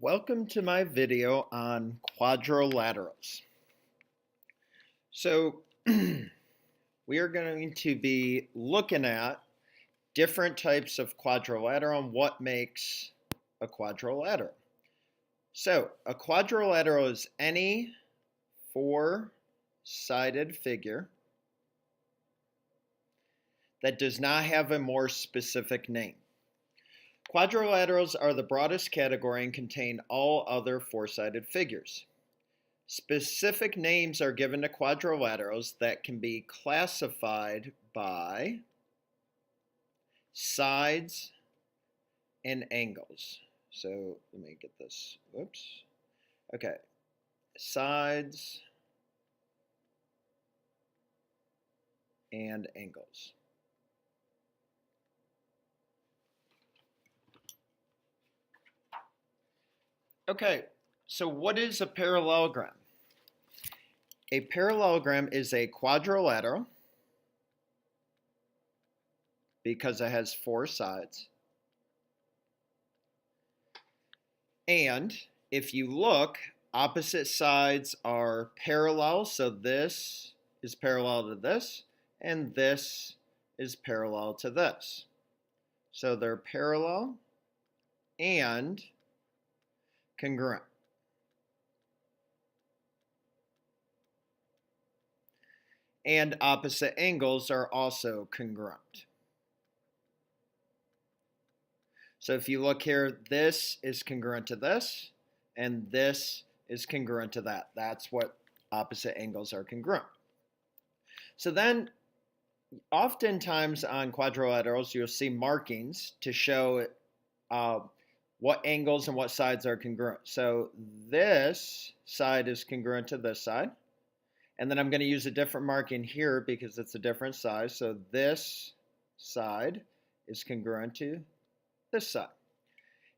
Welcome to my video on quadrilaterals. So we are going to be looking at different types of quadrilateral and what makes a quadrilateral. So a quadrilateral is any four-sided figure that does not have a more specific name. Quadrilaterals are the broadest category and contain all other four-sided figures. Specific names are given to quadrilaterals that can be classified by sides and angles. So let me get this. Whoops. Okay. Sides and angles. Okay, so what is a parallelogram? A parallelogram is a quadrilateral because it has four sides. And if you look, opposite sides are parallel. So this is parallel to this, and this is parallel to this. So they're parallel and congruent. And opposite angles are also congruent. So if you look here, this is congruent to this, and this is congruent to that. That's what opposite angles are congruent. So then, oftentimes on quadrilaterals, you'll see markings to show what angles and what sides are congruent. So this side is congruent to this side. And then I'm going to use a different marking here because it's a different size. So this side is congruent to this side.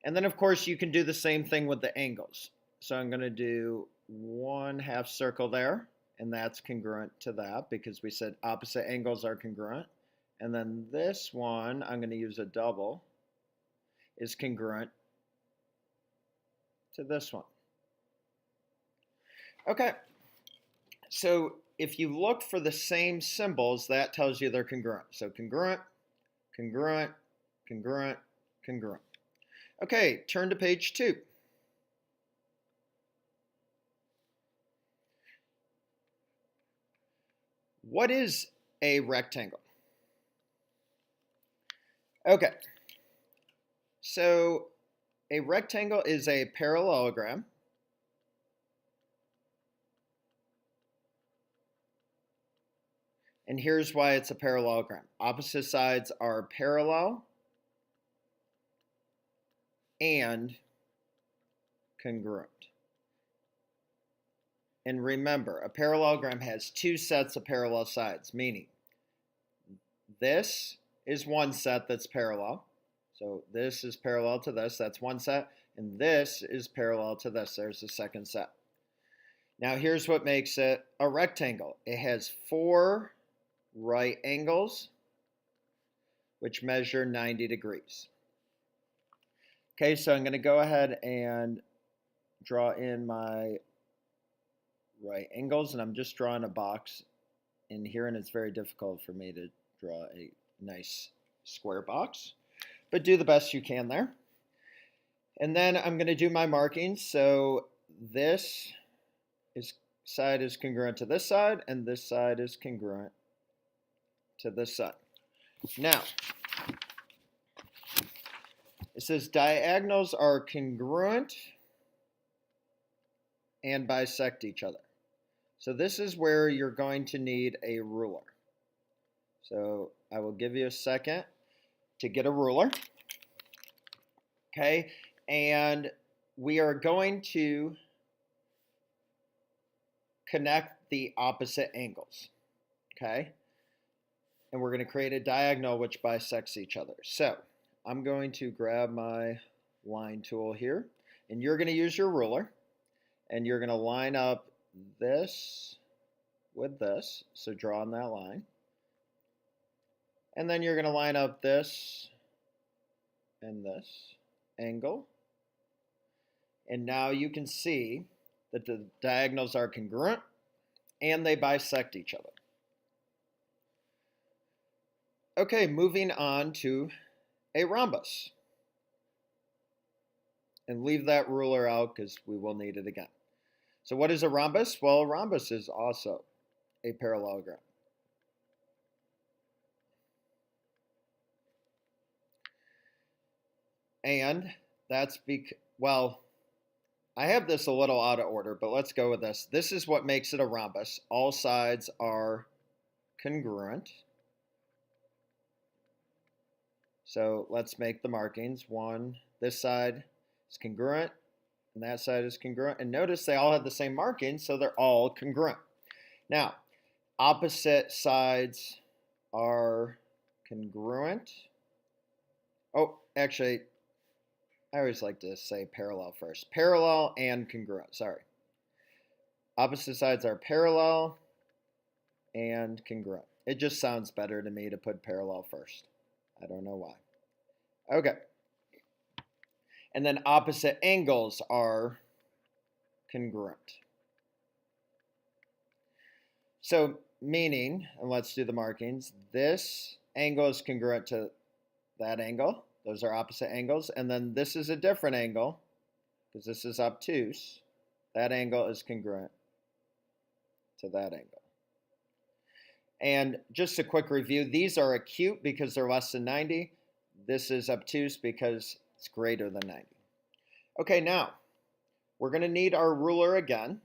And then, of course, you can do the same thing with the angles. So I'm going to do 1/2 circle there, and that's congruent to that because we said opposite angles are congruent. And then this one, I'm going to use a double, is congruent to this one. Okay, so if you look for the same symbols, that tells you they're congruent. So congruent, congruent, congruent, congruent. Okay, turn to page 2. What is a rectangle? Okay, so a rectangle is a parallelogram and here's why it's a parallelogram. Opposite sides are parallel and congruent. And remember, a parallelogram has two sets of parallel sides, meaning this is one set that's parallel. So this is parallel to this, that's one set, and this is parallel to this, there's the second set. Now here's what makes it a rectangle. It has 4 right angles, which measure 90 degrees. Okay, so I'm going to go ahead and draw in my right angles, and I'm just drawing a box in here, and it's very difficult for me to draw a nice square box, but do the best you can there. And then I'm going to do my markings. So this side is congruent to this side, and this side is congruent to this side. Now, it says diagonals are congruent and bisect each other. So this is where you're going to need a ruler. So I will give you a second to get a ruler. Okay, and we are going to connect the opposite angles. Okay, and we're going to create a diagonal which bisects each other. So I'm going to grab my line tool here, and you're going to use your ruler, and you're going to line up this with this, so draw on that line. And then you're going to line up this and this angle. And now you can see that the diagonals are congruent and they bisect each other. Okay, moving on to a rhombus. And leave that ruler out because we will need it again. So what is a rhombus? Well, a rhombus is also a parallelogram. And that's because, well, I have this a little out of order, but let's go with this. This is what makes it a rhombus. All sides are congruent. So let's make the markings. One, this side is congruent, and that side is congruent. And notice they all have the same markings, so they're all congruent. Now, opposite sides are congruent. Oh, actually, I always like to say parallel first. Parallel and congruent, sorry. Opposite sides are parallel and congruent. It just sounds better to me to put parallel first. I don't know why. Okay. And then opposite angles are congruent. So meaning, and let's do the markings, this angle is congruent to that angle. Those are opposite angles. And then this is a different angle because this is obtuse. That angle is congruent to that angle. And just a quick review, these are acute because they're less than 90. This is obtuse because it's greater than 90. Okay, now we're going to need our ruler again,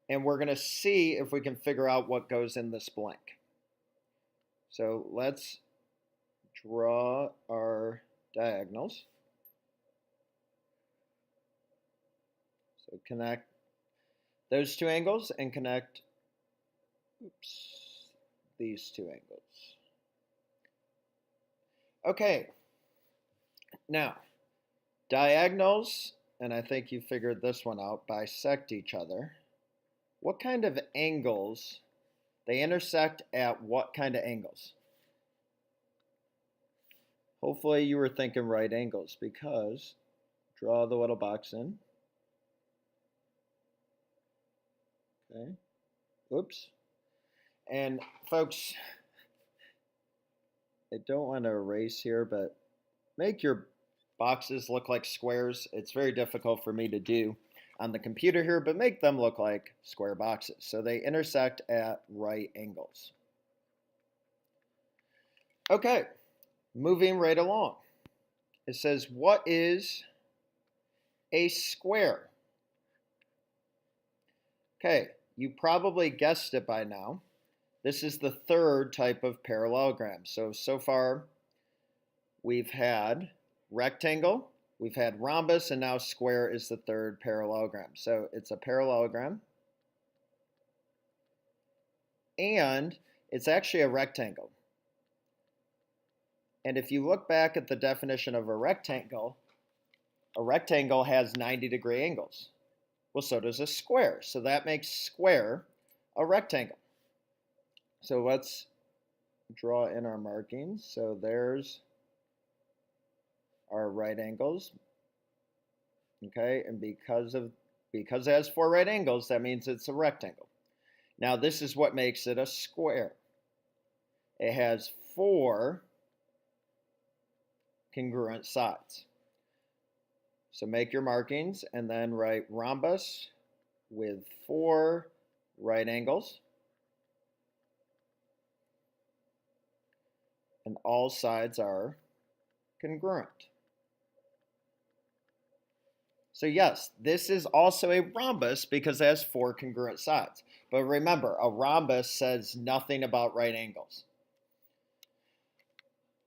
and we're going to see if we can figure out what goes in this blank. So let's draw our diagonals. So connect those two angles and connect these two angles. Okay, now diagonals, and I think you figured this one out, bisect each other. What kind of angles? They intersect at what kind of angles? Hopefully you were thinking right angles because draw the little box in. Okay. Oops. And folks, I don't want to erase here, but make your boxes look like squares. It's very difficult for me to do on the computer here, but make them look like square boxes. So they intersect at right angles. Okay, moving right along. It says, what is a square? Okay, you probably guessed it by now. This is the third type of parallelogram. So far, we've had rectangle, we've had rhombus, and now square is the third parallelogram. So it's a parallelogram, and it's actually a rectangle. And if you look back at the definition of a rectangle has 90-degree angles. Well, so does a square. So that makes square a rectangle. So let's draw in our markings. So there's our right angles. Okay, and because it has 4 right angles, that means it's a rectangle. Now this is what makes it a square. It has 4 congruent sides. So make your markings and then write rhombus with 4 right angles. And all sides are congruent. So yes, this is also a rhombus because it has 4 congruent sides. But remember, a rhombus says nothing about right angles.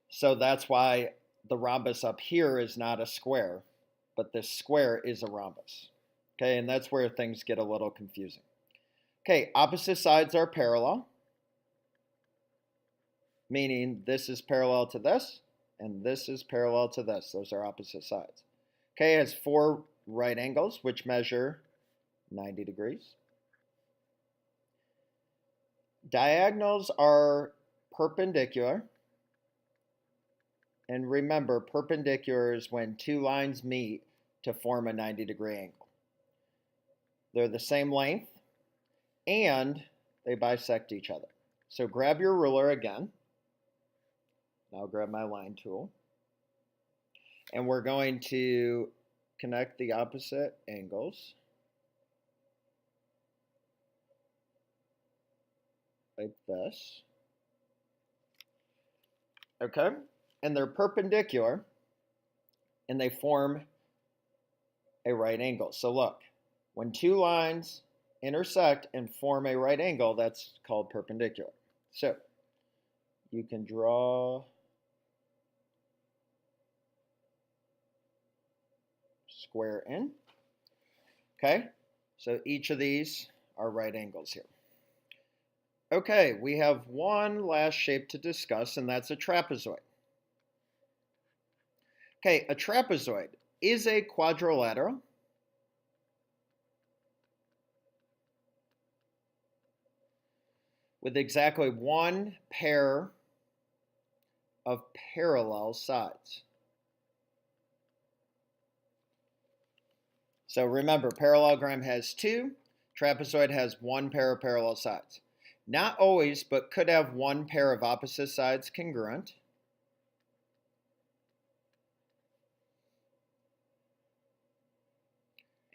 So that's why the rhombus up here is not a square, but this square is a rhombus. Okay, and that's where things get a little confusing. Okay, opposite sides are parallel, meaning this is parallel to this, and this is parallel to this. Those are opposite sides. Okay, it has 4 right angles, which measure 90 degrees. Diagonals are perpendicular. And remember, perpendicular is when 2 lines meet to form a 90-degree angle. They're the same length, and they bisect each other. So grab your ruler again. Now grab my line tool. And we're going to connect the opposite angles like this. Okay? And they're perpendicular, and they form a right angle. So look, when two lines intersect and form a right angle, that's called perpendicular. So you can draw square in. Okay, so each of these are right angles here. Okay, we have one last shape to discuss, and that's a trapezoid. Okay, a trapezoid is a quadrilateral with exactly one pair of parallel sides. So remember, parallelogram has two, trapezoid has one pair of parallel sides. Not always, but could have one pair of opposite sides congruent.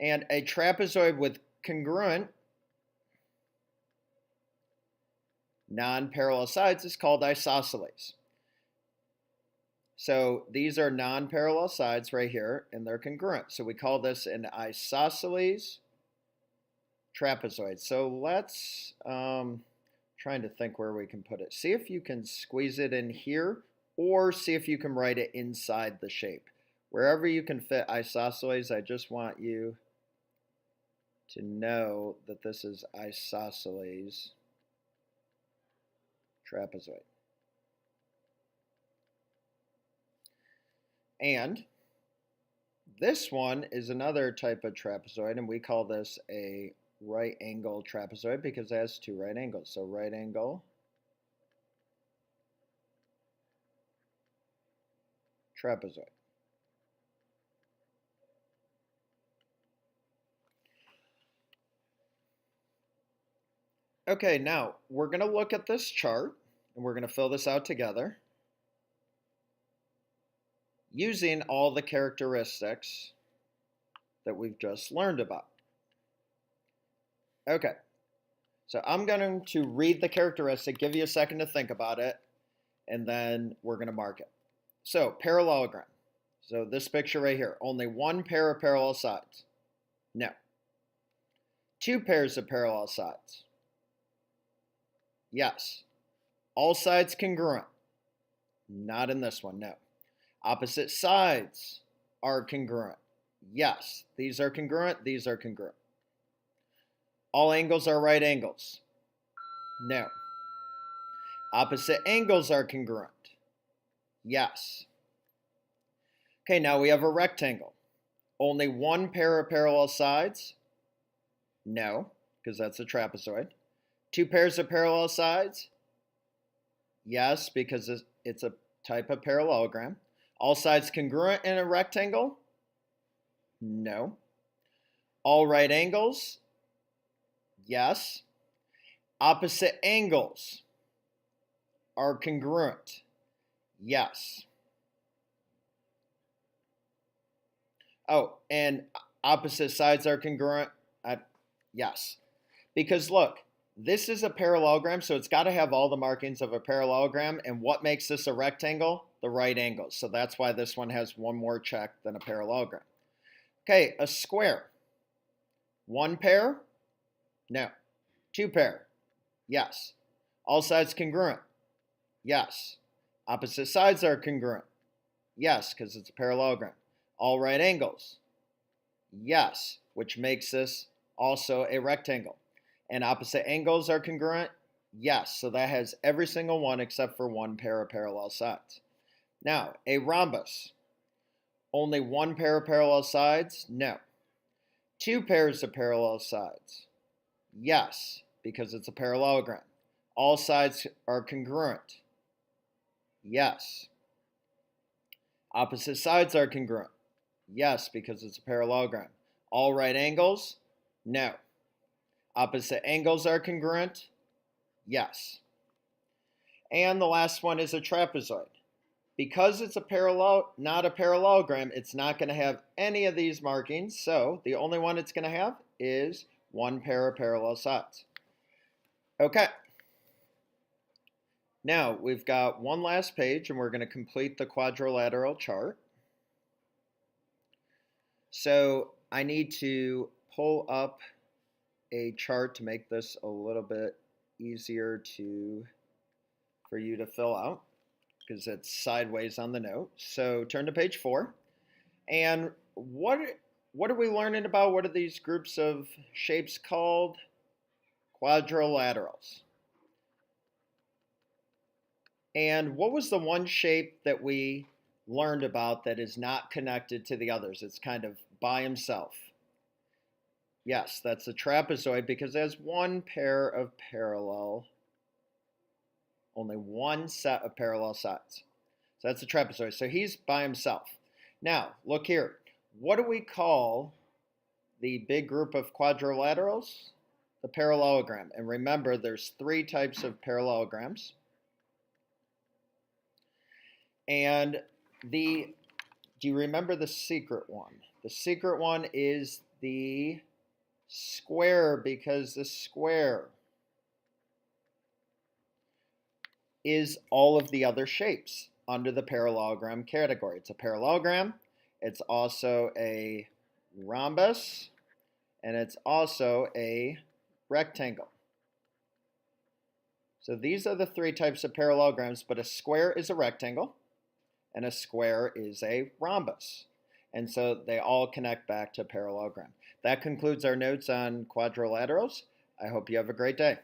And a trapezoid with congruent non-parallel sides is called isosceles. So these are non-parallel sides right here, and they're congruent. So we call this an isosceles trapezoid. So let's, trying to think where we can put it. See if you can squeeze it in here, or see if you can write it inside the shape. Wherever you can fit isosceles, I just want you to know that this is isosceles trapezoid. And this one is another type of trapezoid, and we call this a right angle trapezoid because it has two right angles. So right angle trapezoid. Okay, now we're going to look at this chart, and we're going to fill this out together using all the characteristics that we've just learned about. Okay, so I'm going to read the characteristic, give you a second to think about it, and then we're going to mark it. So, parallelogram. So this picture right here, only one pair of parallel sides. No. Two pairs of parallel sides. Yes. All sides congruent. Not in this one, no. Opposite sides are congruent. Yes, these are congruent, these are congruent. All angles are right angles. No. Opposite angles are congruent. Yes. Okay, now we have a rectangle. Only one pair of parallel sides? No, because that's a trapezoid. Two pairs of parallel sides? Yes, because it's a type of parallelogram. All sides congruent in a rectangle? No. All right angles? Yes. Opposite angles are congruent? Yes. Oh, and opposite sides are congruent? Yes. Because look, this is a parallelogram, so it's got to have all the markings of a parallelogram. And what makes this a rectangle? The right angles. So that's why this one has one more check than a parallelogram. Okay, a square. One pair? No. Two pair? Yes. All sides congruent? Yes. Opposite sides are congruent? Yes, because it's a parallelogram. All right angles? Yes, which makes this also a rectangle. And opposite angles are congruent? Yes, so that has every single one except for one pair of parallel sides. Now, a rhombus. Only one pair of parallel sides? No. Two pairs of parallel sides? Yes, because it's a parallelogram. All sides are congruent? Yes. Opposite sides are congruent? Yes, because it's a parallelogram. All right angles? No. Opposite angles are congruent? Yes. And the last one is a trapezoid. Because it's a parallel, not a parallelogram, it's not going to have any of these markings. So the only one it's going to have is one pair of parallel sides. Okay. Now we've got one last page and we're going to complete the quadrilateral chart. So I need to pull up a chart to make this a little bit easier for you to fill out because it's sideways on the note. So turn to page 4. And what are we learning about? What are these groups of shapes called? Quadrilaterals. And what was the one shape that we learned about that is not connected to the others? It's kind of by himself. Yes, that's a trapezoid because it has one pair of only one set of parallel sides. So that's a trapezoid. So he's by himself. Now, look here. What do we call the big group of quadrilaterals? The parallelogram. And remember, there's 3 types of parallelograms. And do you remember the secret one? The secret one is the square, because the square is all of the other shapes under the parallelogram category. It's a parallelogram, it's also a rhombus, and it's also a rectangle. So these are the 3 types of parallelograms, but a square is a rectangle, and a square is a rhombus. And so they all connect back to parallelogram. That concludes our notes on quadrilaterals. I hope you have a great day.